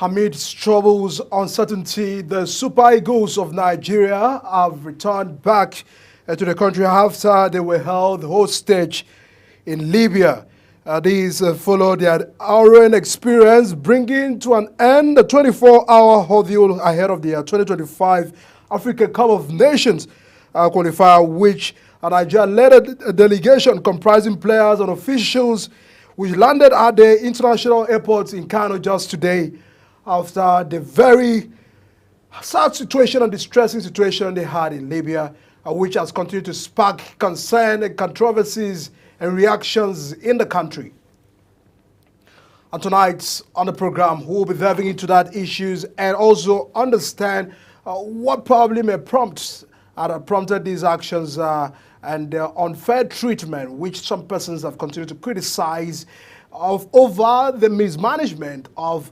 Amid troubles, uncertainty, the Super Eagles of Nigeria have returned back to the country after they were held hostage in Libya. These followed their harrowing experience, bringing to an end the 24-hour ordeal ahead of the 2025 Africa Cup of Nations qualifier, which Nigeria led a delegation comprising players and officials which landed at the international airport in Kano just today after the very sad situation and distressing situation they had in Libya, which has continued to spark concern and controversies and reactions in the country. And tonight on the program, we'll be delving into that issues and also understand what probably may prompted these actions and the unfair treatment which some persons have continued to criticize over the mismanagement of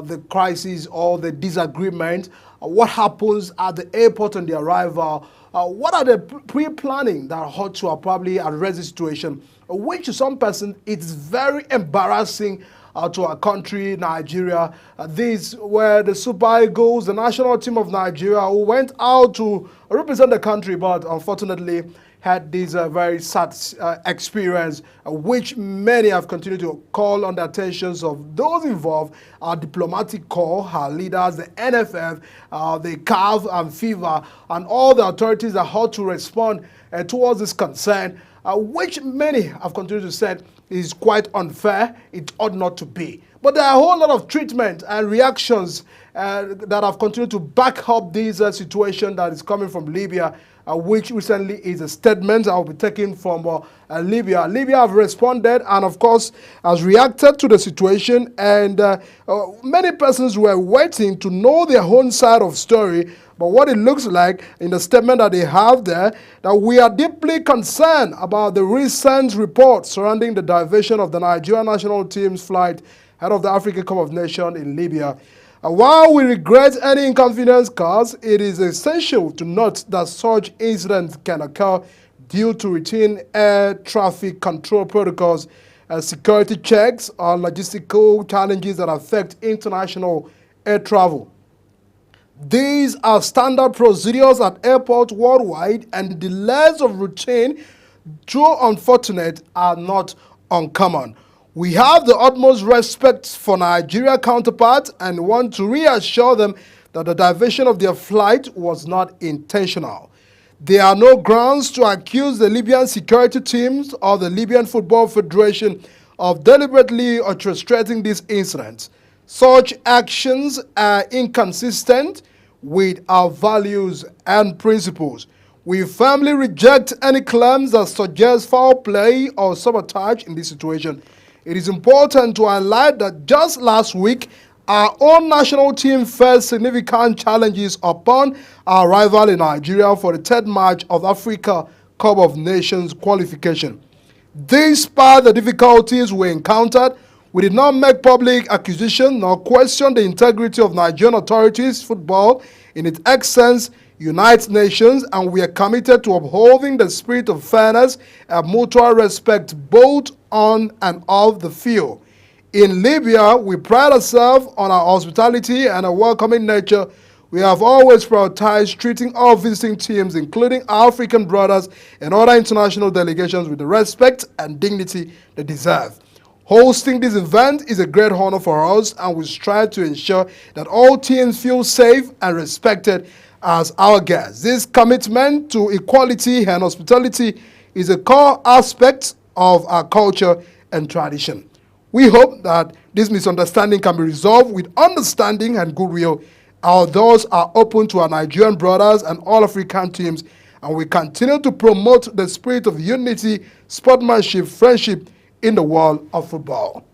the crisis or the disagreement, what happens at the airport on the arrival, what are the pre-planning that ought to probably address the situation, which to some person it's very embarrassing to our country, Nigeria. These were the Super Eagles, the national team of Nigeria, who went out to represent the country, but unfortunately had this very sad experience, which many have continued to call on the attentions of those involved, our diplomatic corps, our leaders, the NFF, the CAF and FIFA, and all the authorities that ought to respond towards this concern, which many have continued to say is quite unfair, it ought not to be. But there are a whole lot of treatment and reactions that have continued to back up this situation that is coming from Libya, which recently is a statement I will be taking from Libya. Libya have responded and, of course, has reacted to the situation, and many persons were waiting to know their own side of story. But what it looks like in the statement that they have there, that we are deeply concerned about the recent reports surrounding the diversion of the Nigerian national team's flight ahead of the African Cup of Nations in Libya. While we regret any inconvenience caused, it is essential to note that such incidents can occur due to routine air traffic control protocols, security checks, or logistical challenges that affect international air travel. These are standard procedures at airports worldwide, and delays of routine, though unfortunate, are not uncommon. We have the utmost respect for Nigeria counterparts and want to reassure them that the diversion of their flight was not intentional. There are no grounds to accuse the Libyan security teams or the Libyan Football Federation of deliberately orchestrating these incidents. Such actions are inconsistent with our values and principles. We firmly reject any claims that suggest foul play or sabotage in this situation. It is important to highlight that just last week, our own national team faced significant challenges upon our arrival in Nigeria for the third match of Africa Cup of Nations qualification. Despite the difficulties we encountered, we did not make public accusation nor question the integrity of Nigerian authorities. Football, in its essence, unites nations, and we are committed to upholding the spirit of fairness and mutual respect both on and off the field. In Libya, we pride ourselves on our hospitality and a welcoming nature. We have always prioritized treating all visiting teams, including our African brothers and other international delegations, with the respect and dignity they deserve. Hosting this event is a great honor for us, and we strive to ensure that all teams feel safe and respected as our guests. This commitment to equality and hospitality is a core aspect of our culture and tradition. We hope that this misunderstanding can be resolved with understanding and goodwill. Our doors are open to our Nigerian brothers and all African teams, and we continue to promote the spirit of unity, sportsmanship, friendship in the world of football.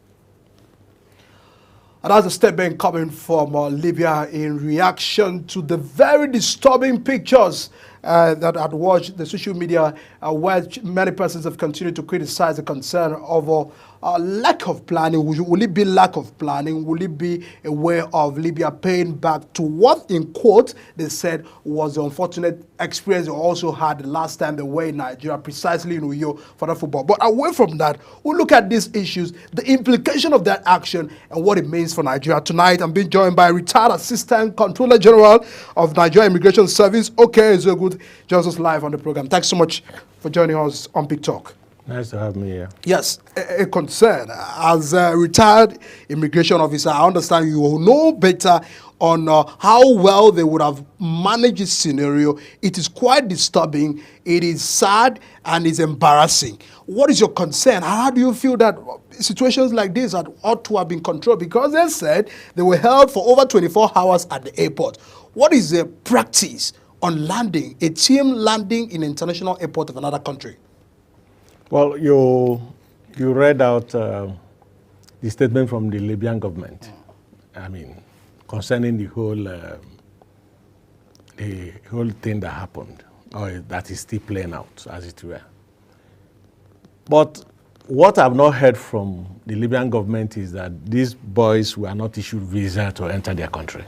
And that's a statement coming from Libya in reaction to the very disturbing pictures that had watched the social media where many persons have continued to criticize the concern of lack of planning. Will it be lack of planning? Will it be a way of Libya paying back to what, in quote, they said was the unfortunate experience they also had the last time they were in Nigeria, precisely in Uyo for the football? But away from that, we'll look at these issues, the implication of that action, and what it means for Nigeria. Tonight, I'm being joined by retired Assistant Controller General of Nigeria Immigration Service, Okay Ezeogu, joins us live on the program. Thanks so much for joining us on Big Talk. Nice to have me here. Yes, a concern. As a retired immigration officer, I understand you will know better on how well they would have managed this scenario. It is quite disturbing, it is sad, and it's embarrassing. What is your concern? How do you feel that situations like this ought to have been controlled? Because they said they were held for over 24 hours at the airport. What is the practice on landing, a team landing in an international airport of another country? Well, you read out the statement from the Libyan government. I mean, concerning the whole thing that happened, or that is still playing out, as it were. But what I've not heard from the Libyan government is that these boys were not issued visa to enter their country.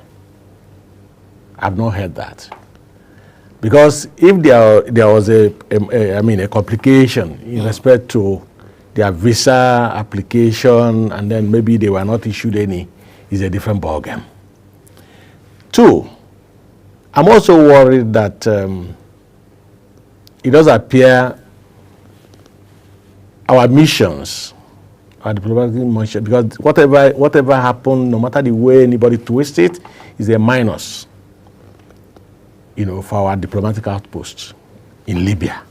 I've not heard that. Because if there was a complication in respect to their visa application, and then maybe they were not issued any, is a different ballgame. Two, I'm also worried that it does appear our missions, our diplomatic mission, because whatever happened, no matter the way anybody twists it, is a minus, for our diplomatic outposts in Libya.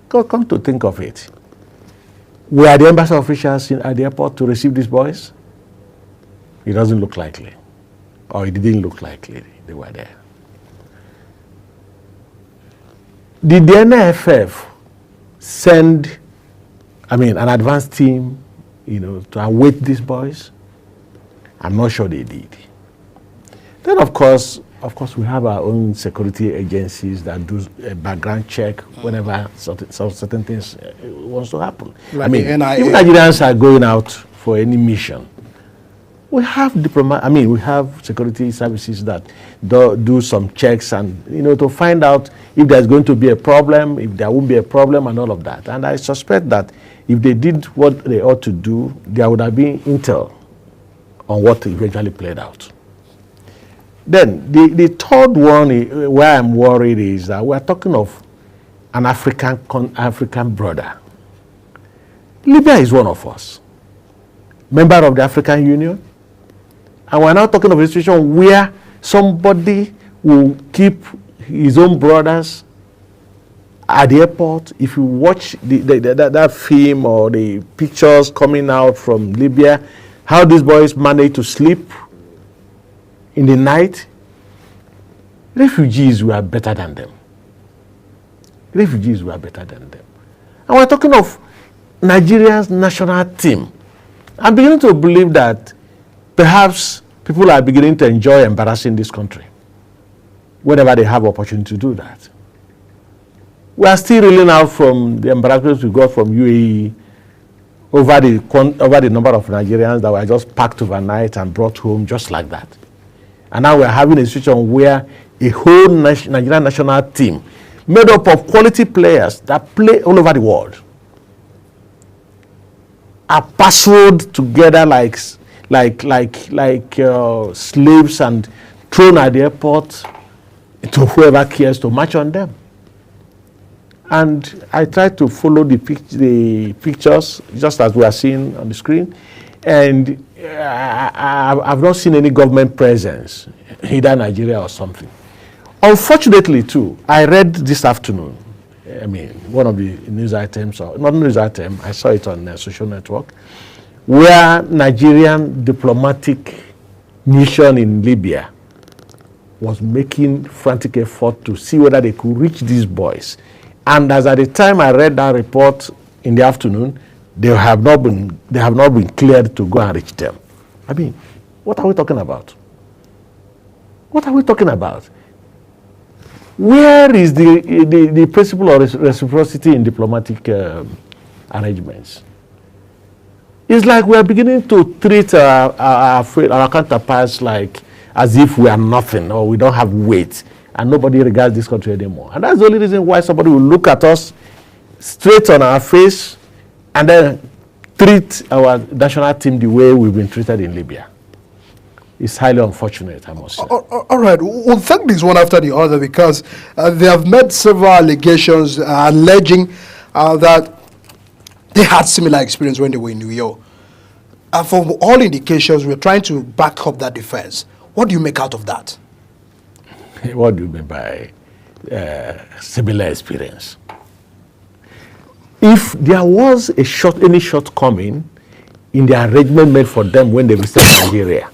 Come to think of it, were the embassy officials at the airport to receive these boys? It doesn't look likely, or it didn't look likely they were there. Did the NFF send, an advance team, to await these boys? I'm not sure they did. Then, of course, we have our own security agencies that do a background check whenever certain things wants to happen. Like if Nigerians are going out for any mission, we have we have security services that do some checks and, to find out if there's going to be a problem, if there won't be a problem and all of that. And I suspect that if they did what they ought to do, there would have been intel on what eventually played out. Then the third one where I'm worried is that we're talking of an African brother. Libya is one of us, member of the African Union, and we're now talking of a situation where somebody will keep his own brothers at the airport. If you watch that film or the pictures coming out from Libya, how these boys manage to sleep in the night, refugees were better than them. Refugees were better than them. And we're talking of Nigeria's national team. I'm beginning to believe that perhaps people are beginning to enjoy embarrassing this country whenever they have opportunity to do that. We are still reeling out from the embarrassments we got from UAE over the number of Nigerians that were just packed overnight and brought home just like that. And now we're having a situation where a whole Nigerian national team made up of quality players that play all over the world are password together like slaves and thrown at the airport to whoever cares to march on them. And I try to follow the pictures just as we are seeing on the screen, and I've not seen any government presence, either Nigeria or something. Unfortunately, too, I read this afternoon, one of the news items, or not news item, I saw it on a social network, where Nigerian diplomatic mission in Libya was making frantic effort to see whether they could reach these boys. And as at the time I read that report in the afternoon, they have not been cleared to go and reach them. What are we talking about? What are we talking about? Where is the principle of reciprocity in diplomatic arrangements? It's like we are beginning to treat our counterparts like as if we are nothing or we don't have weight, and nobody regards this country anymore. And that's the only reason why somebody will look at us straight on our face and then treat our national team the way we've been treated in Libya. It's highly unfortunate, I must say. All right, we'll take this one after the other because they have made several allegations alleging that they had similar experience when they were in New York. From all indications, we're trying to back up that defense. What do you make out of that? What do you mean by similar experience? If there was any shortcoming in the arrangement made for them when they visited Nigeria,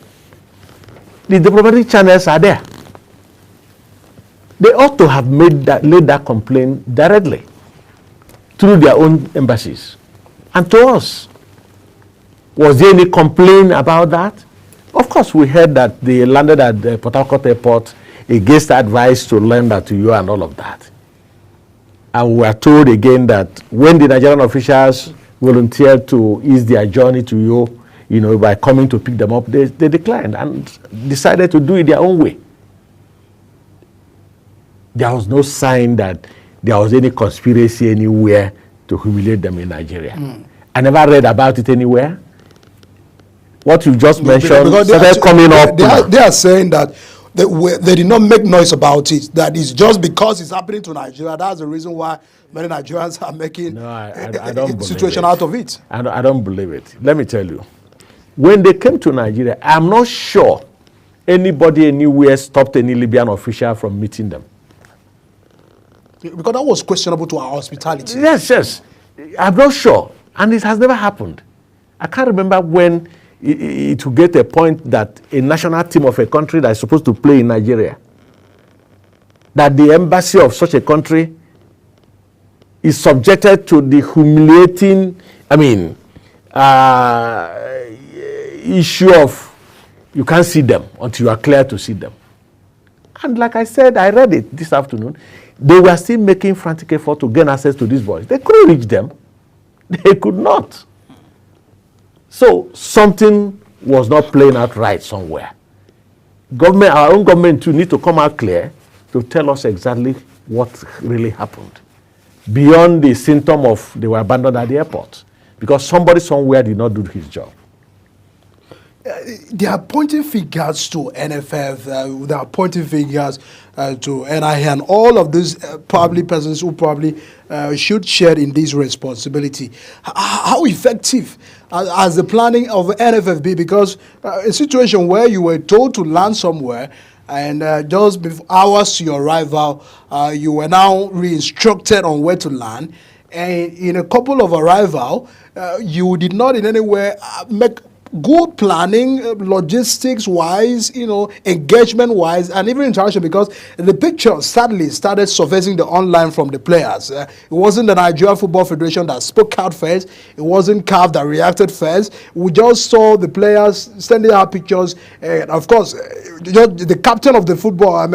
the diplomatic channels are there. They ought to have laid that complaint directly through their own embassies and to us. Was there any complaint about that? Of course, we heard that they landed at the Port Harcourt airport against advice to lend that to you and all of that. And we are told again that when the Nigerian officials volunteered to ease their journey to you, by coming to pick them up, they declined and decided to do it their own way. There was no sign that there was any conspiracy anywhere to humiliate them in Nigeria. I never read about it anywhere. What you just mentioned started coming up. They are saying that they did not make noise about it. That is just because it's happening to Nigeria. That's the reason why many Nigerians are making a situation out of it. I don't believe it. Let me tell you. When they came to Nigeria, I'm not sure anybody anywhere stopped any Libyan official from meeting them. Because that was questionable to our hospitality. Yes. I'm not sure. And it has never happened. I can't remember when it will get a point that a national team of a country that is supposed to play in Nigeria, that the embassy of such a country is subjected to the humiliating, issue of you can't see them until you are clear to see them. And like I said, I read it this afternoon, they were still making frantic effort to gain access to these boys. They couldn't reach them. They could not. So something was not playing out right somewhere. Our own government too need to come out clear to tell us exactly what really happened. Beyond the symptom of they were abandoned at the airport. Because somebody somewhere did not do his job. They are pointing fingers to NFF, they are pointing fingers to NIA, and all of these probably persons who probably should share in this responsibility. How effective has the planning of NFF be? Because a situation where you were told to land somewhere and just before hours to your arrival, you were now re-instructed on where to land, and in a couple of arrival, you did not in any way make good planning, logistics-wise, engagement-wise, and even interaction, because the picture sadly started surfacing online from the players. It wasn't the Nigerian Football Federation that spoke out first. It wasn't CAF that reacted first. We just saw the players sending out pictures, and of course, the captain of the football,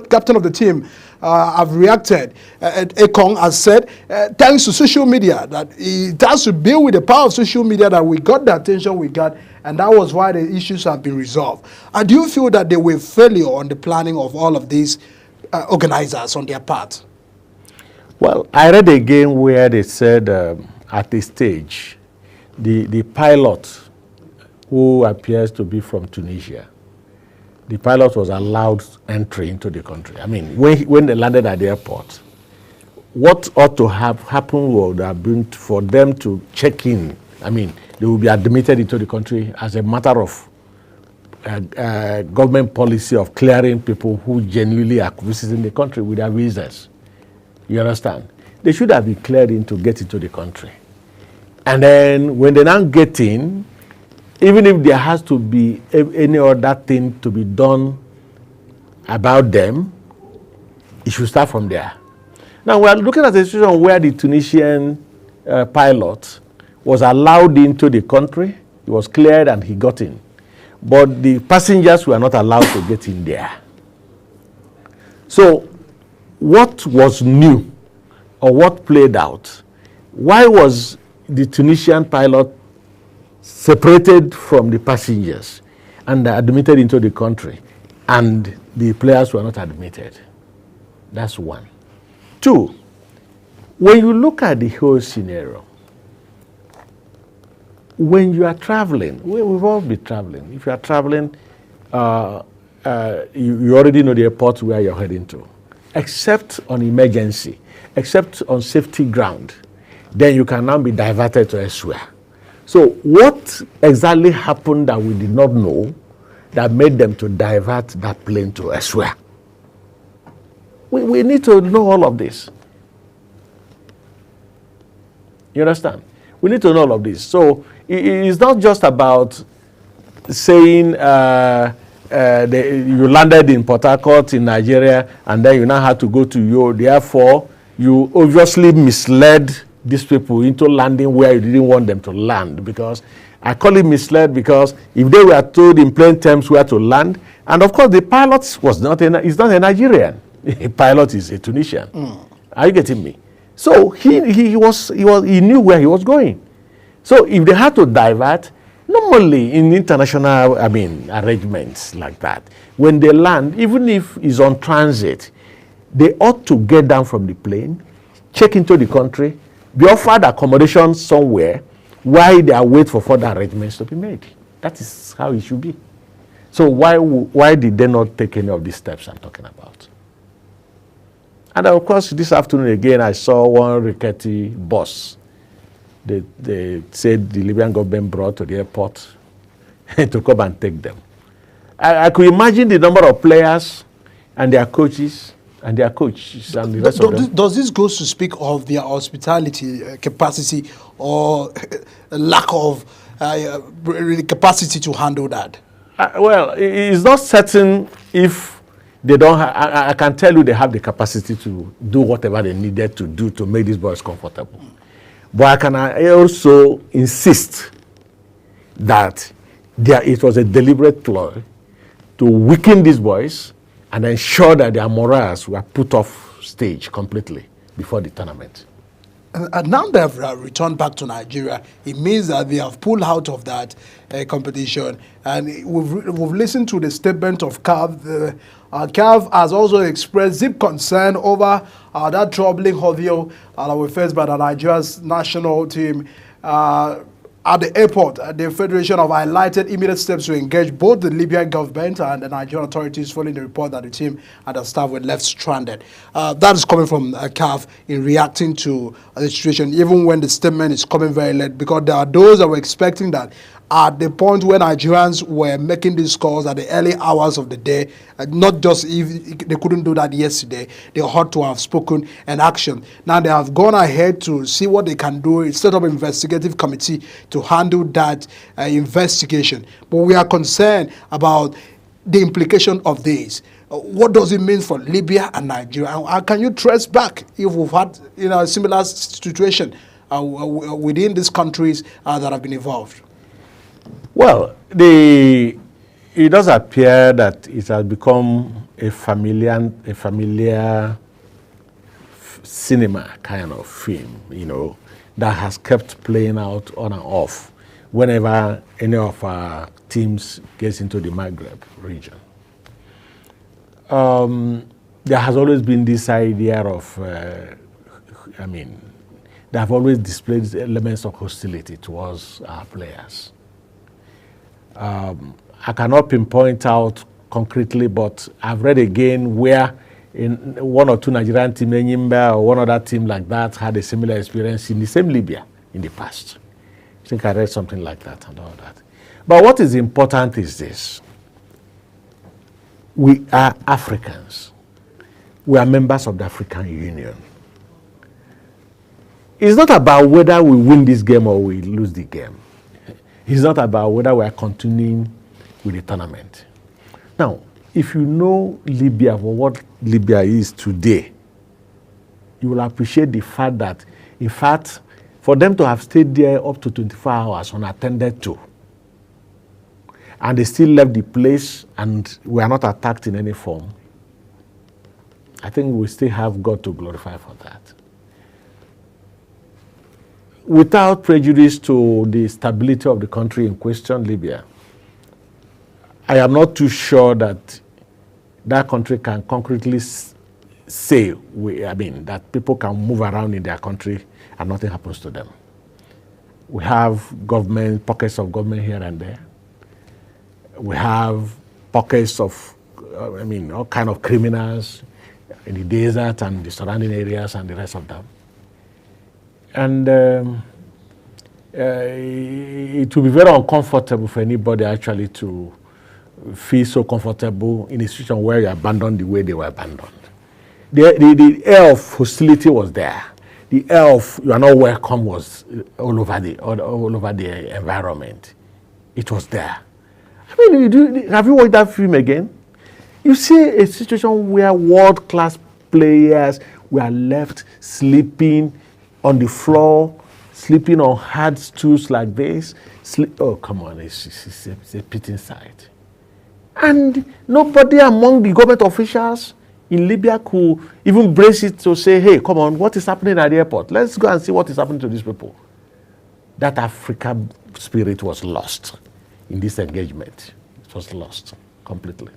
captain of the team, have reacted. Ekong has said, thanks to social media, that it has to deal with the power of social media that we got the attention we got, and that was why the issues have been resolved. Do you feel that they were failure on the planning of all of these organizers on their part? Well, I read again where they said at this stage, the pilot who appears to be from Tunisia, the pilot was allowed entry into the country. When they landed at the airport, what ought to have happened would have been for them to check in. They will be admitted into the country as a matter of government policy of clearing people who genuinely are visiting the country with their visas. You understand? They should have been cleared in to get into the country. And then when they now get in, even if there has to be any other thing to be done about them, it should start from there. Now, we are looking at a situation where the Tunisian pilot was allowed into the country. He was cleared and he got in. But the passengers were not allowed to get in there. So what was new or what played out? Why was the Tunisian pilot separated from the passengers and admitted into the country, and the players were not admitted? That's one. Two, when you look at the whole scenario, when you are traveling, we've all been traveling. If you are traveling, you already know the airport where you're heading to, except on emergency, except on safety ground, then you can now be diverted to elsewhere. So what exactly happened that we did not know that made them to divert that plane to elsewhere? We need to know all of this. You understand? We need to know all of this. So it's not just about saying you landed in Port Harcourt in Nigeria and then you now had to go to Europe. Therefore, you obviously misled these people into landing where you didn't want them to land. Because I call it misled because if they were told in plain terms where to land, and of course the pilot is not a Nigerian. A pilot is a Tunisian. Are you getting me? So he knew where he was going. So if they had to divert, normally in international arrangements like that, when they land, even if it's on transit, they ought to get down from the plane, check into the country, be offered accommodation somewhere while they are waiting for further arrangements to be made. That is how it should be. So why did they not take any of these steps I'm talking about? And of course, this afternoon again, I saw one rickety bus. They said the Libyan government brought to the airport to come and take them. I could imagine the number of players and their coaches and the rest of them. Does this go to speak of their hospitality capacity or lack of capacity to handle that? Well, it's not certain if they don't I can tell you they have the capacity to do whatever they needed to do to make these boys comfortable. But I can also insist that it was a deliberate ploy to weaken these boys and ensure that their morals were put off stage completely before the tournament. And now they have returned back to Nigeria. It means that they have pulled out of that competition. And we've listened to the statement of CAF. CAF has also expressed deep concern over that troubling ordeal that we faced by the Nigeria's national team. At the airport, the Federation have highlighted immediate steps to engage both the Libyan government and the Nigerian authorities following the report that the team and the staff were left stranded. That is coming from CAF in reacting to the situation, even when the statement is coming very late, because there are those that were expecting that at the point when Nigerians were making these calls at the early hours of the day, not just if they couldn't do that yesterday, they ought to have spoken and action. Now they have gone ahead to see what they can do, set up an investigative committee to handle that investigation. But we are concerned about the implication of this. What does it mean for Libya and Nigeria? How can you trace back if we've had a similar situation within these countries that have been involved? Well, it does appear that it has become a familiar cinema kind of film, that has kept playing out on and off whenever any of our teams gets into the Maghreb region. There has always been this idea of, they have always displayed elements of hostility towards our players. I cannot pinpoint out concretely, but I've read again where in one or two Nigerian teams, Enyimba or one other team like that, had a similar experience in the same Libya in the past. I think I read something like that and all that. But what is important is this. We are Africans. We are members of the African Union. It's not about whether we win this game or we lose the game. It's not about whether we are continuing with the tournament. Now, if you know Libya for what Libya is today, you will appreciate the fact that, in fact, for them to have stayed there up to 24 hours unattended to, and they still left the place and were not attacked in any form, I think we still have God to glorify for that. Without prejudice to the stability of the country in question, Libya, I am not too sure that that country can concretely say, that people can move around in their country and nothing happens to them. We have pockets of government here and there. We have pockets of, all kind of criminals in the desert and the surrounding areas and the rest of them. And it will be very uncomfortable for anybody actually to feel so comfortable in a situation where you are abandoned the way they were abandoned. The air of hostility was there. The air of you are not welcome was all over the environment. It was there. Have you watched that film again? You see a situation where world-class players were left sleeping on the floor, sleeping on hard stools like this. Oh, come on, it's a pity sight. And nobody among the government officials in Libya could even brace it to say, hey, come on, what is happening at the airport? Let's go and see what is happening to these people. That African spirit was lost in this engagement. It was lost completely.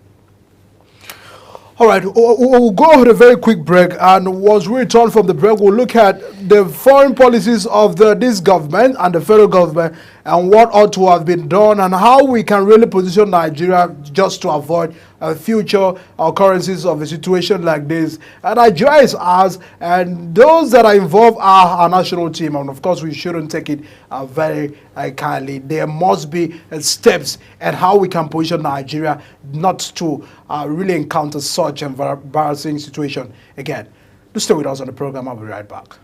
All right, we'll go on a very quick break, and once we return from the break, we'll look at the foreign policies of this government and the federal government and what ought to have been done and how we can really position Nigeria just to avoid future occurrences of a situation like this. And Nigeria is ours, and those that are involved are our national team, and of course we shouldn't take it very kindly. There must be steps at how we can position Nigeria not to really encounter such embarrassing situation again. Do stay with us on the program. I'll be right back.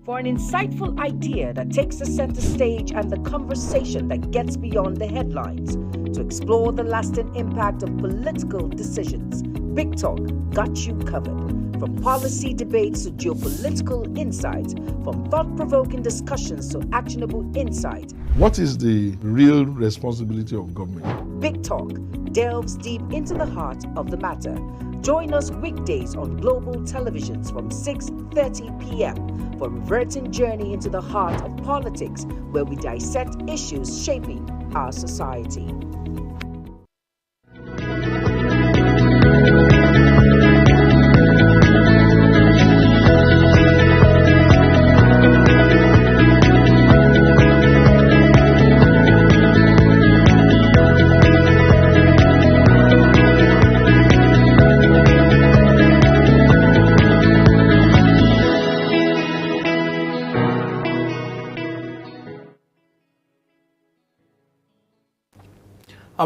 For an insightful idea that takes the center stage and the conversation that gets beyond the headlines, to explore the lasting impact of political decisions, Big Talk got you covered. From policy debates to geopolitical insights, from thought-provoking discussions to actionable insight. What is the real responsibility of government? Big Talk delves deep into the heart of the matter. Join us weekdays on global televisions from 6:30 p.m. for a reverting journey into the heart of politics, where we dissect issues shaping our society.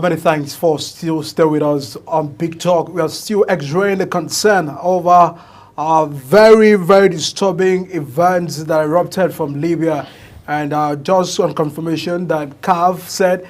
Many thanks for still stay with us on Big Talk. We are still expressing the concern over very, very disturbing events that erupted from Libya. And just on confirmation that CAF said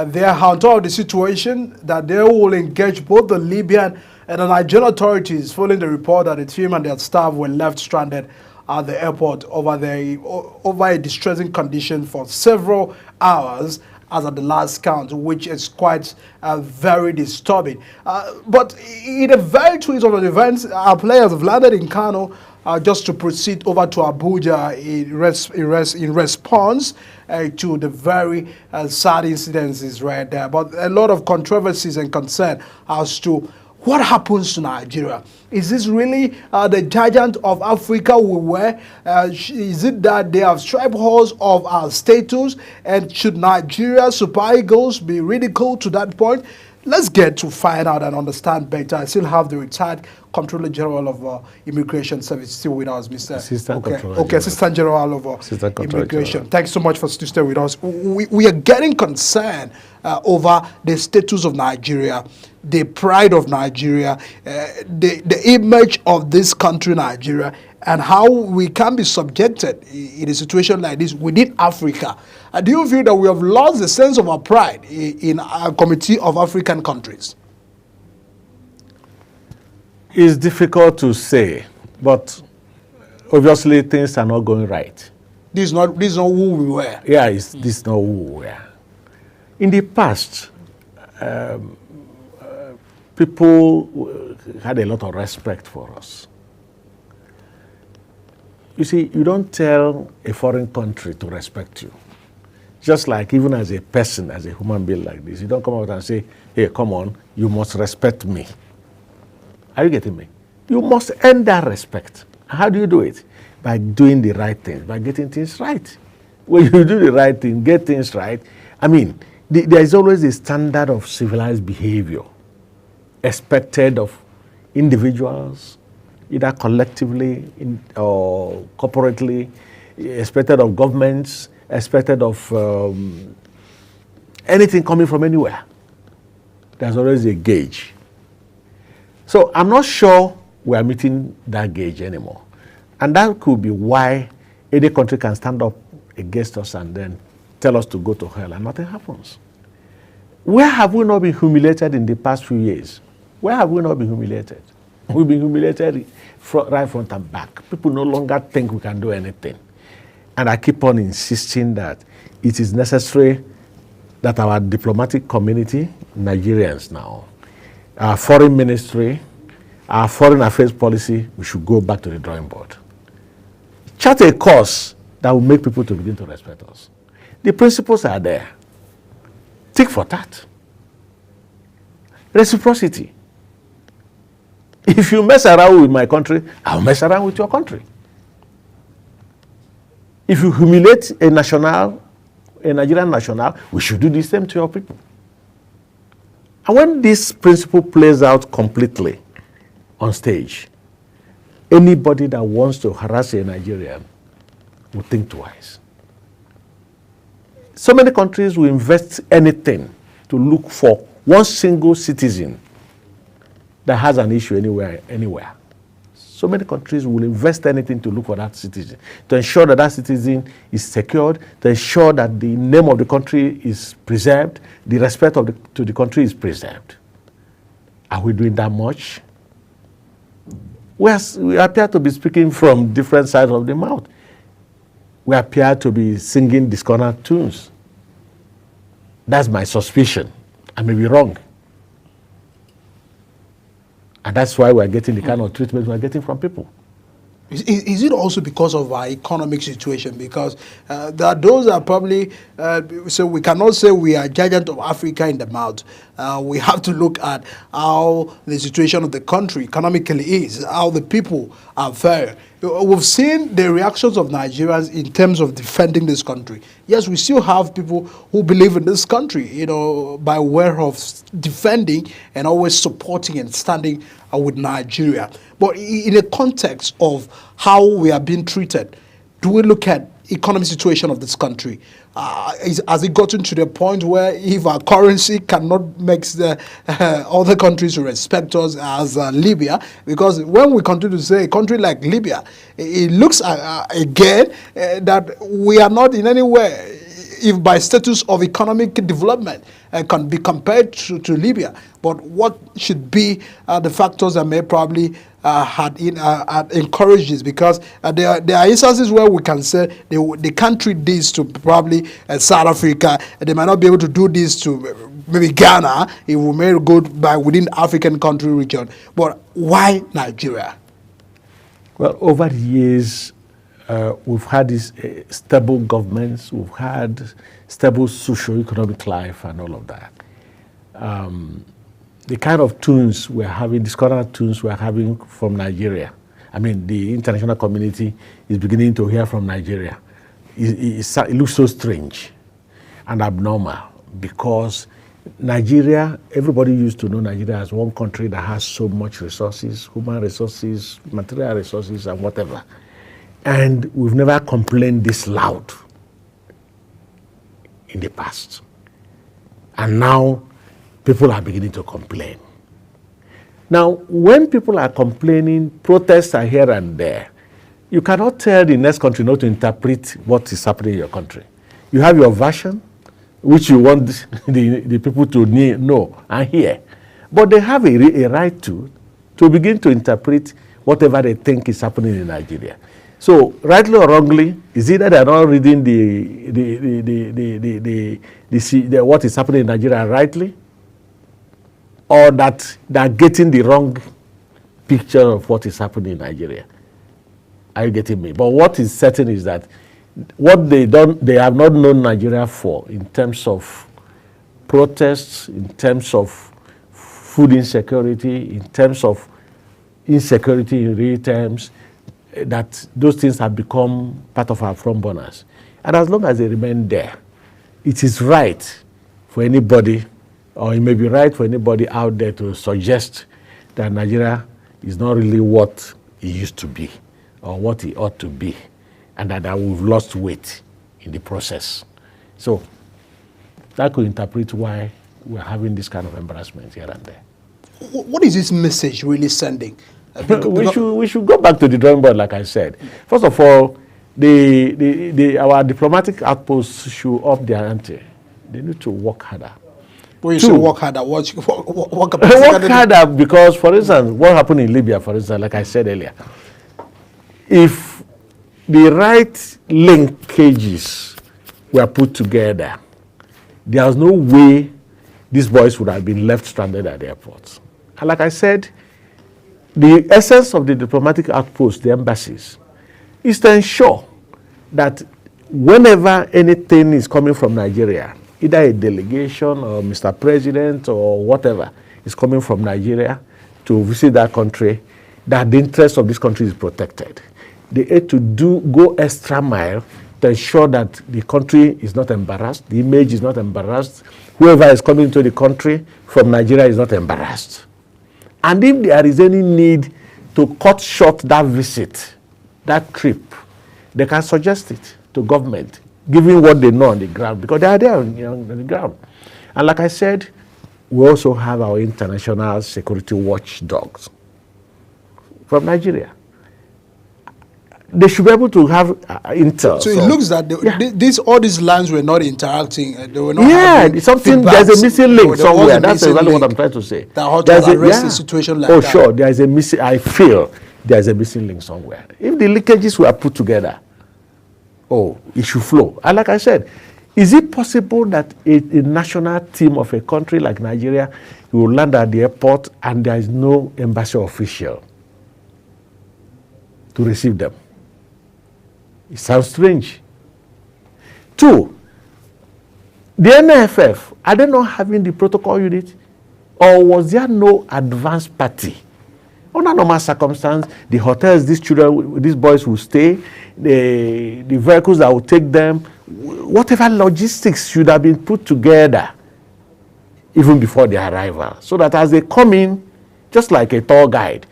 they are on top of the situation, that they will engage both the Libyan and the Nigerian authorities following the report that the team and their staff were left stranded at the airport over a distressing condition for several hours, as at the last count, which is quite very disturbing. But in a very twist of the events, our players have landed in Kano just to proceed over to Abuja in response to the very sad incidences right there. But a lot of controversies and concern as to what happens to Nigeria. Is this really the giant of Africa we were? Is it that they have stripped us of our status? And should Nigeria Super Eagles be ridiculed to that point? Let's get to find out and understand better. I still have the retired Comptroller General of Immigration Service still with us, Mr. Assistant General of Immigration. Thanks so much for staying with us. We are getting concerned over the status of Nigeria, the pride of Nigeria, the image of this country, Nigeria, and how we can be subjected in a situation like this within Africa. Do you feel that we have lost the sense of our pride in our community of African countries? It's difficult to say, but obviously things are not going right. This is not who we were. Yeah, this is not who we were. In the past, people had a lot of respect for us. You see, you don't tell a foreign country to respect you. Just like even as a person, as a human being like this, you don't come out and say, hey, come on, you must respect me. Are you getting me? You must earn that respect. How do you do it? By doing the right things, by getting things right. When you do the right thing, get things right, I mean, there is always a standard of civilized behavior expected of individuals, either collectively or corporately, expected of governments, expected of anything coming from anywhere. There's always a gauge. So I'm not sure we are meeting that gauge anymore. And that could be why any country can stand up against us and then tell us to go to hell and nothing happens. Where have we not been humiliated in the past few years? Where have we not been humiliated? We've been humiliated right front and back. People no longer think we can do anything. And I keep on insisting that it is necessary that our diplomatic community, Nigerians now, our foreign ministry, our foreign affairs policy, we should go back to the drawing board. Chart a course that will make people to begin to respect us. The principles are there. Tick for that. Reciprocity. If you mess around with my country, I'll mess around with your country. If you humiliate a Nigerian national, we should do the same to your people. And when this principle plays out completely on stage, anybody that wants to harass a Nigerian will think twice. So many countries will invest anything to look for one single citizen that has an issue anywhere. So many countries will invest anything to look for that citizen, to ensure that that citizen is secured, to ensure that the name of the country is preserved, the respect to the country is preserved. Are we doing that much? We appear to be speaking from different sides of the mouth. We appear to be singing discordant tunes. That's my suspicion. I may be wrong. And that's why we're getting the kind of treatment we're getting from people. Is it also because of our economic situation? Because those are probably, so we cannot say we are giant of Africa in the mouth. We have to look at how the situation of the country economically is, how the people are fair. We've seen the reactions of Nigerians in terms of defending this country. Yes, we still have people who believe in this country, by way of defending and always supporting and standing with Nigeria. But in the context of how we are being treated, do we look at economic situation of this country? Has it gotten to the point where if our currency cannot make the other countries respect us as Libya? Because when we continue to say a country like Libya, it looks again that we are not in any way, if by status of economic development, can be compared to Libya. But what should be the factors that may probably had encouraged this? Because there are instances where we can say they can't treat this to probably South Africa. They might not be able to do this to maybe Ghana. It will may go by within the African country region. But why Nigeria? Well, over the years, we've had these stable governments, we've had stable socio-economic life and all of that. The kind of tunes we're having, discordant tunes we're having from Nigeria, I mean, the international community is beginning to hear from Nigeria. It looks so strange and abnormal because Nigeria, everybody used to know Nigeria as one country that has so much resources, human resources, material resources, and whatever. And we've never complained this loud in the past. And now people are beginning to complain. Now, when people are complaining, protests are here and there. you cannot tell the next country not to interpret what is happening in your country. You have your version, which you want the people to know and hear. But they have a right to begin to interpret whatever they think is happening in Nigeria. So, rightly or wrongly, is either they are not reading what is happening in Nigeria rightly, or that they are getting the wrong picture of what is happening in Nigeria. Are you getting me? But what is certain is that what they have not known Nigeria for in terms of protests, in terms of food insecurity, in terms of insecurity in real terms, that those things have become part of our front burners. And as long as they remain there, it is right for anybody, or it may be right for anybody out there to suggest that Nigeria is not really what it used to be or what it ought to be, and that we've lost weight in the process. So that could interpret why we're having this kind of embarrassment here and there. What is this message really sending? We should go back to the drawing board, like I said. First of all, our diplomatic outposts should up their ante. They need to work harder. When you say work harder, what work harder because, for instance, what happened in Libya, for instance, like I said earlier, if the right linkages were put together, there's no way these boys would have been left stranded at the airports. And like I said, the essence of the diplomatic outposts, the embassies, is to ensure that whenever anything is coming from Nigeria, either a delegation or Mr. President or whatever is coming from Nigeria to visit that country, that the interest of this country is protected. They had to go extra mile to ensure that the country is not embarrassed, the image is not embarrassed, whoever is coming to the country from Nigeria is not embarrassed. And if there is any need to cut short that visit, that trip, they can suggest it to government, given what they know on the ground, because they are there on the ground. And like I said, we also have our international security watchdogs from Nigeria. They should be able to have intel. So it looks that all these lines were not interacting. They were not. Yeah, there's a missing link somewhere. That's exactly what I'm trying to say. There's a situation like that. Oh, sure. There is a missing. I feel there is a missing link somewhere. If the linkages were put together, it should flow. And like I said, is it possible that a national team of a country like Nigeria will land at the airport and there is no embassy official to receive them? It sounds strange. 2, the NFF, are they not having the protocol unit? Or was there no advance party? Under normal circumstance, the hotels these boys will stay, the vehicles that will take them, whatever logistics should have been put together even before their arrival. So that as they come in, just like a tour guide,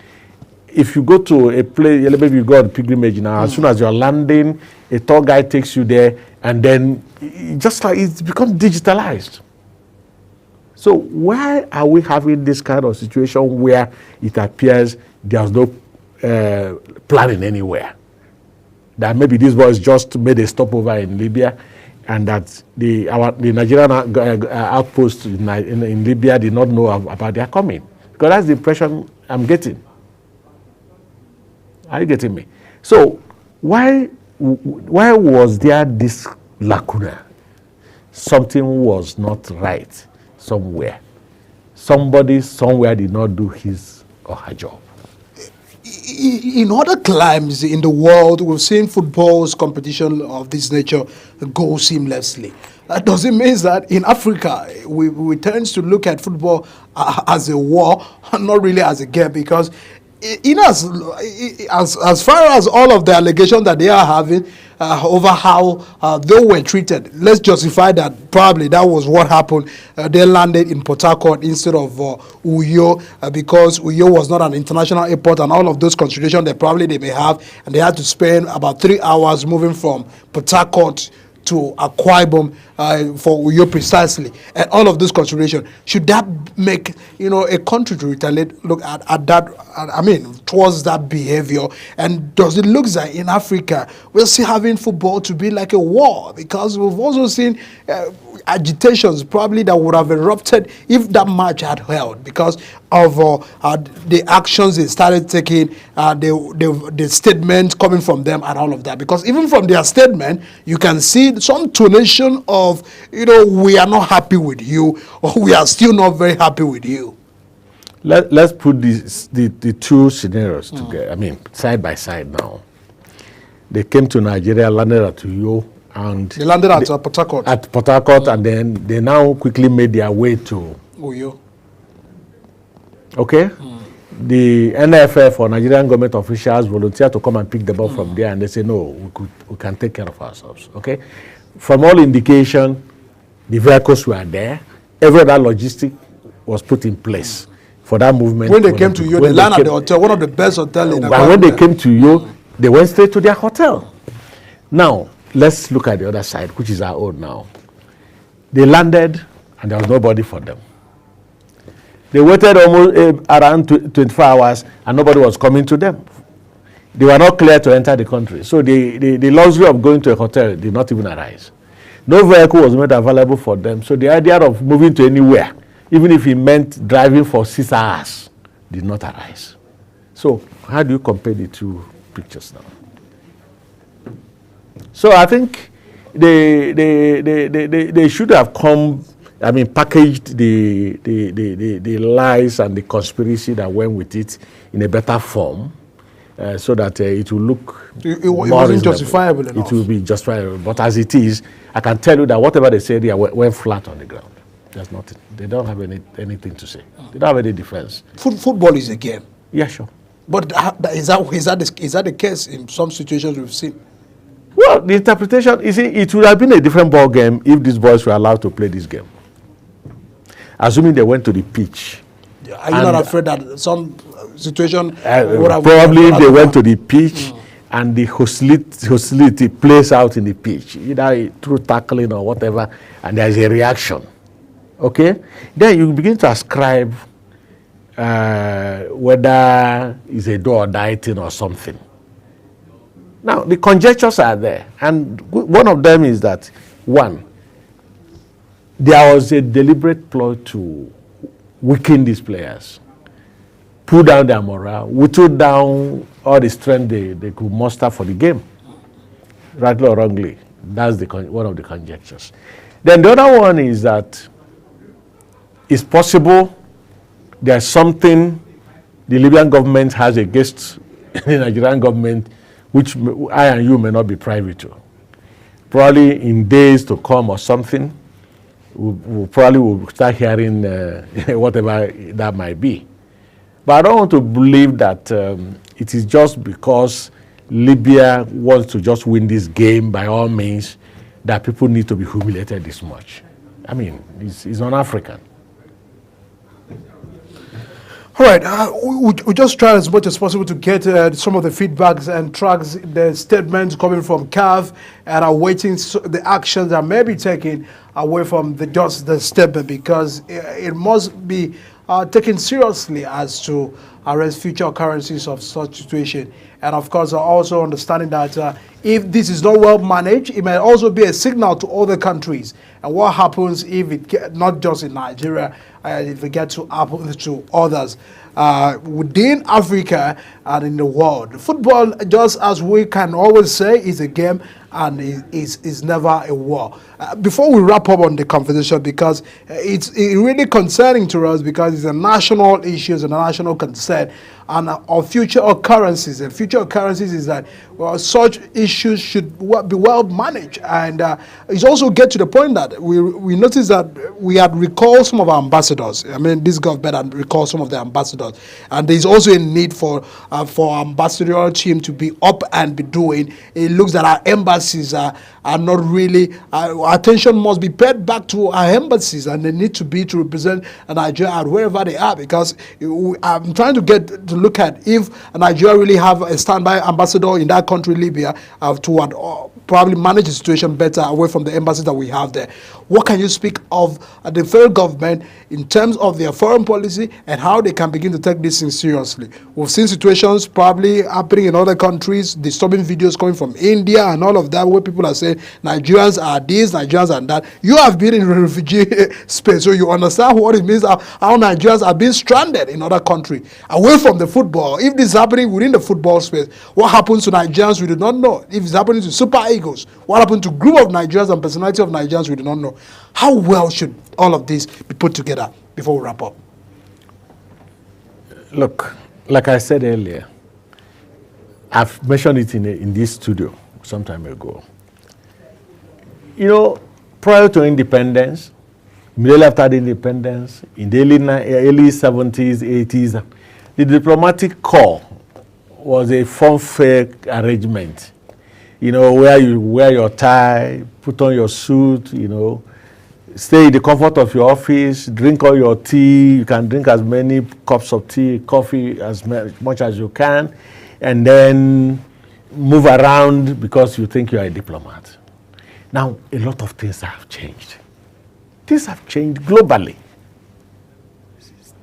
if you go to a place, maybe you go on pilgrimage now, as soon as you're landing, a tour guide takes you there, and then just like it's become digitalized. So why are we having this kind of situation where it appears there's no planning anywhere? That maybe these boys just made a stopover in Libya, and that the Nigerian outpost in Libya did not know about their coming. Because that's the impression I'm getting. Are you getting me? So why was there this lacuna? Something was not right somewhere. Somebody somewhere did not do his or her job. In other climes in the world, we've seen football's competition of this nature go seamlessly. That doesn't mean that in Africa, we tend to look at football as a war, not really as a game, because as far as all of the allegations that they are having over how they were treated, let's justify that probably that was what happened. They landed in Port Harcourt instead of Uyo, because Uyo was not an international airport, and all of those considerations that probably they may have, and they had to spend about 3 hours moving from Port Harcourt to Akwa Ibom for Uyo precisely, and all of those considerations. Should that make a country to retaliate? Look at that. I mean, towards that behavior, and does it look like in Africa we're still having football to be like a war? Because we've also seen agitations probably that would have erupted if that match had held because of the actions they started taking, the statements coming from them and all of that. Because even from their statement, you can see some tonation of, we are not happy with you, or we are still not very happy with you. Let's put the two scenarios together. I mean, side by side now. They came to Nigeria, landed at Uyo, and they landed at Port Harcourt. At Port Harcourt, and then they now quickly made their way to Uyo. Okay? The NFF or Nigerian government officials volunteered to come and pick the ball from there, and they say, no, we can take care of ourselves. Okay? From all indication, the vehicles were there. Every other logistic was put in place for that movement. When they came to Uyo, they landed at the hotel, one of the best hotels in the country. When they came to Uyo, they went straight to their hotel. Now, let's look at the other side, which is our own now. They landed, and there was nobody for them. They waited almost around 24 hours, and nobody was coming to them. They were not clear to enter the country. So the luxury of going to a hotel did not even arise. No vehicle was made available for them. So the idea of moving to anywhere, even if it meant driving for 6 hours, did not arise. So how do you compare the two pictures now? So I think they should have come, I mean, packaged the lies and the conspiracy that went with it in a better form, so that it will look it wasn't justifiable enough. It will be justifiable. But as it is, I can tell you that whatever they said here went flat on the ground. There's nothing. They don't have anything to say. They don't have any defense. Football is a game. Yeah, sure. But is that the case in some situations we've seen? Well, the interpretation, you see, it would have been a different ball game if these boys were allowed to play this game. Assuming they went to the pitch. Are you not afraid that some situation would have probably if they went to the pitch and the hostility plays out in the pitch, either through tackling or whatever, and there's a reaction, okay? Then you begin to ascribe whether it's a do or die thing or something. Now, the conjectures are there, and one of them is that, one, there was a deliberate plot to weaken these players, pull down their morale, whittle down all the strength they could muster for the game, rightly or wrongly. That's one of the conjectures. Then the other one is that it's possible there's something the Libyan government has against the Nigerian government which I and you may not be privy to. Probably in days to come or something, we'll probably start hearing whatever that might be. But I don't want to believe that it is just because Libya wants to just win this game by all means that people need to be humiliated this much. I mean, it's non-African. All right, we just try as much as possible to get some of the feedbacks and tracks, the statements coming from CAF, and awaiting the actions that may be taken away from just the statement, because it must be taken seriously as to arrest future occurrences of such situation. And of course, also understanding that if this is not well managed, it may also be a signal to other countries. And what happens if it not just in Nigeria, if it gets to happen to others within Africa and in the world. Football, just as we can always say, is a game and is never a war. Before we wrap up on the conversation, because it's really concerning to us, because it's a national issue, it's a national concern, and our future occurrences. And future occurrences is that such issues should be well managed. And it's also get to the point that we noticed that we had recalled some of our ambassadors. I mean, this government had recalled some of the ambassadors. And there's also a need for ambassadorial team to be up and be doing. It looks that our embassies are not really, our attention must be paid back to our embassies, and they need to be to represent Nigeria wherever they are, because I'm trying to get to look at if Nigeria really have a standby ambassador in that country, Libya, toward probably manage the situation better away from the embassies that we have there. What can you speak of the federal government in terms of their foreign policy and how they can begin to take this thing seriously? We've seen situations probably happening in other countries, disturbing videos coming from India and all of that, where people are saying Nigerians are this, Nigerians are that. You have been in refugee space, so you understand what it means, how Nigerians are being stranded in other countries, away from the football. If this is happening within the football space, what happens to Nigerians, we do not know. If it's happening to Super Eagles, what happened to group of Nigerians and personality of Nigerians, we do not know. How well should all of this be put together before we wrap up? Look, like I said earlier, I've mentioned it in this studio some time ago. You know, prior to independence, immediately after the independence, in the early 70s, 80s, the diplomatic corps was a fun-fair arrangement. You know, where you wear your tie, put on your suit, you know, stay in the comfort of your office, drink all your tea. You can drink as many cups of tea, coffee, as much as you can, and then move around because you think you are a diplomat. Now, a lot of things have changed. Things have changed globally,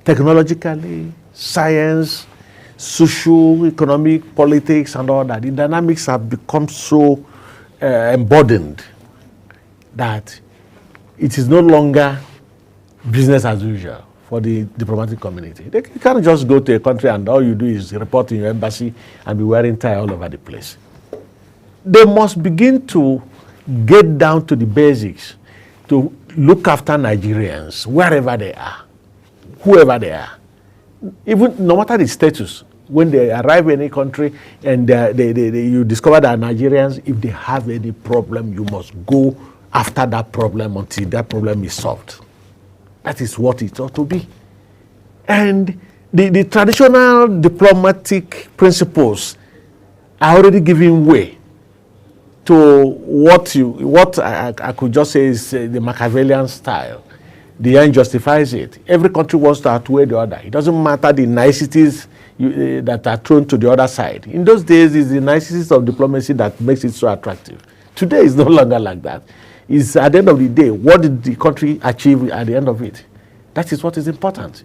technologically, science, social, economic, politics, and all that. The dynamics have become so emboldened that it is no longer business as usual for the diplomatic community. You can't just go to a country and all you do is report in your embassy and be wearing tie all over the place. They must begin to get down to the basics, to look after Nigerians wherever they are, whoever they are. Even no matter the status, when they arrive in any country and you discover that Nigerians, if they have any problem, you must go after that problem until that problem is solved. That is what it ought to be. And the traditional diplomatic principles are already giving way to what I could just say is the Machiavellian style. The end justifies it. Every country wants to outweigh the other. It doesn't matter the niceties that are thrown to the other side. In those days, it's the niceties of diplomacy that makes it so attractive. Today, it's no longer like that. It's at the end of the day, what did the country achieve at the end of it? That is what is important.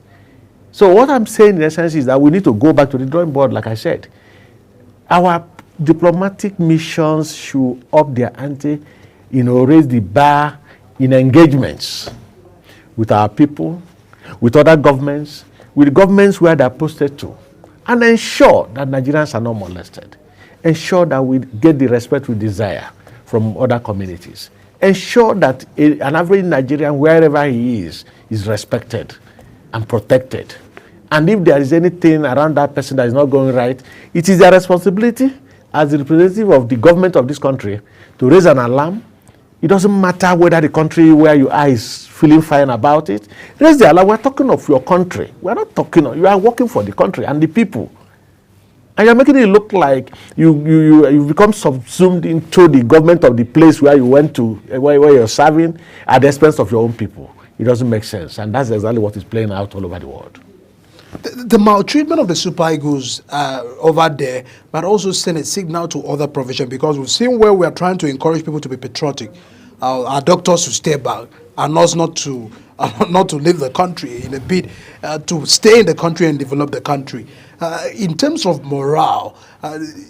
So what I'm saying in essence is that we need to go back to the drawing board, like I said. Our diplomatic missions should up their ante, raise the bar in engagements with our people, with other governments, with governments where they're posted to, and ensure that Nigerians are not molested. Ensure that we get the respect we desire from other communities. Ensure that an average Nigerian, wherever he is respected and protected. And if there is anything around that person that is not going right, it is their responsibility as the representative of the government of this country to raise an alarm. It doesn't matter whether the country where you are is feeling fine about it. Raise the alarm. We're talking of your country. We're not talking of, you are working for the country and the people. And you're making it look like you become subsumed into the government of the place where you went to, where you're serving at the expense of your own people. It doesn't make sense. And that's exactly what is playing out all over the world. The maltreatment of the Super Eagles over there might also send a signal to other provisions, because we've seen where we are trying to encourage people to be patriotic, our doctors to stay back, and us not to leave the country in a bid to stay in the country and develop the country. In terms of morale,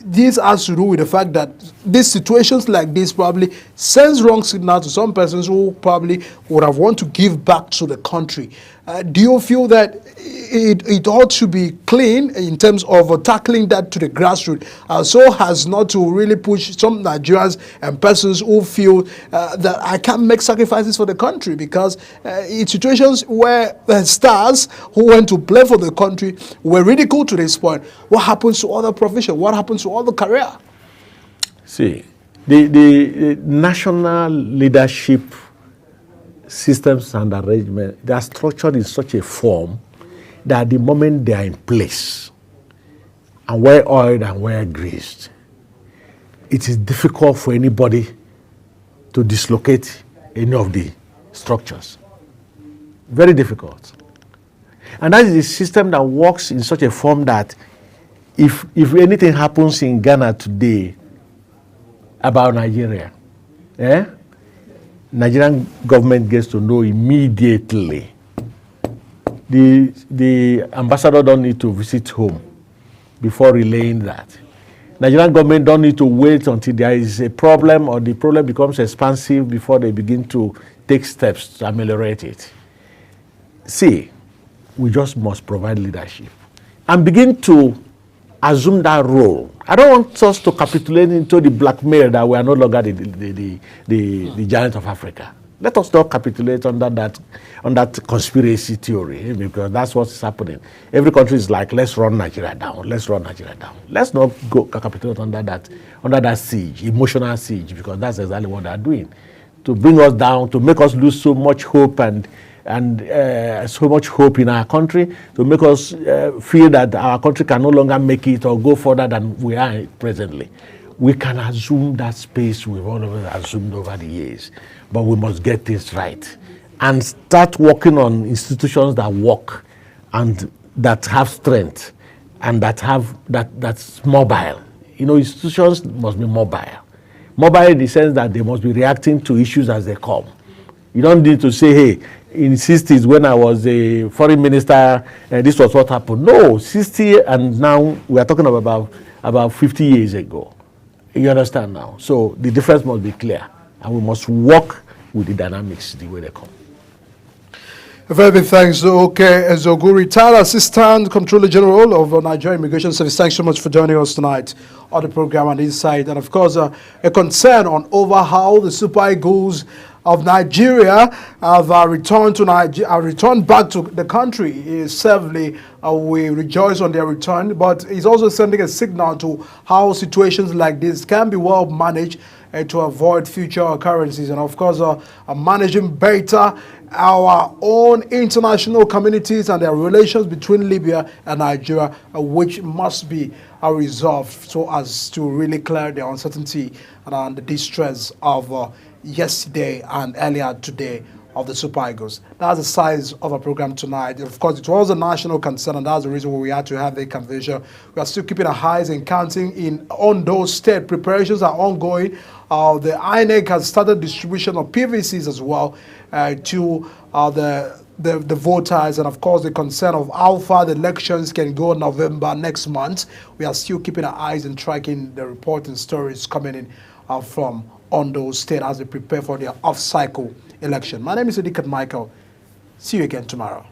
this has to do with the fact that these situations like this probably sends wrong signal to some persons who probably would have want to give back to the country. Do you feel that it ought to be clean in terms of tackling that to the grassroots, so as not to really push some Nigerians and persons who feel that I can't make sacrifices for the country, because in situations where stars who went to play for the country were ridiculed to this point, what happens to other professions? What happens to other career? See, the national leadership systems and arrangement, they are structured in such a form that the moment they are in place and well oiled and well greased, it is difficult for anybody to dislocate any of the structures. Very difficult. And that is a system that works in such a form that if anything happens in Ghana today, about Nigeria, Nigerian government gets to know immediately. The ambassador don't need to visit home before relaying that. Nigerian government don't need to wait until there is a problem or the problem becomes expansive before they begin to take steps to ameliorate it. See, we just must provide leadership and begin to assume that role. I don't want us to capitulate into the blackmail that we are no longer the giant of Africa. Let us not capitulate under that conspiracy theory, because that's what's happening. Every country is like, let's run Nigeria down, let's run Nigeria down. Let's not go capitulate under that siege, emotional siege, because that's exactly what they're doing. To bring us down, to make us lose so much hope and so much hope in our country, to make us feel that our country can no longer make it or go further than we are presently. We can assume that space we've all assumed over the years, but we must get things right and start working on institutions that work and that have strength and that's mobile. You know, institutions must be mobile. Mobile in the sense that they must be reacting to issues as they come. You don't need to say, hey, in 60s when I was a foreign minister, this was what happened. No, 60 and now we are talking about 50 years ago. You understand now? So the difference must be clear, and we must work with the dynamics the way they come. Very big thanks to Oke Ezogu, retired Assistant Controller General of Nigeria Immigration Service. Thanks so much for joining us tonight on the program and Insight. And of course, a concern over how the Super Eagles of Nigeria have returned back to the country. Certainly, we rejoice on their return, but it's also sending a signal to how situations like this can be well managed to avoid future occurrences. And of course, managing better our own international communities and their relations between Libya and Nigeria, which must be resolved so as to really clear the uncertainty and the distress of yesterday and earlier today of the Super Eagles. That's the size of our program tonight. Of course, it was a national concern, and that's the reason why we had to have a convention. We are still keeping our eyes and counting in on those state. Preparations are ongoing. The INEC has started distribution of PVCs as well to the voters, and of course the concern of how far the elections can go November next month. We are still keeping our eyes and tracking the report and stories coming in from Ondo State as they prepare for their off-cycle election. My name is Edikat Michael. See you again tomorrow.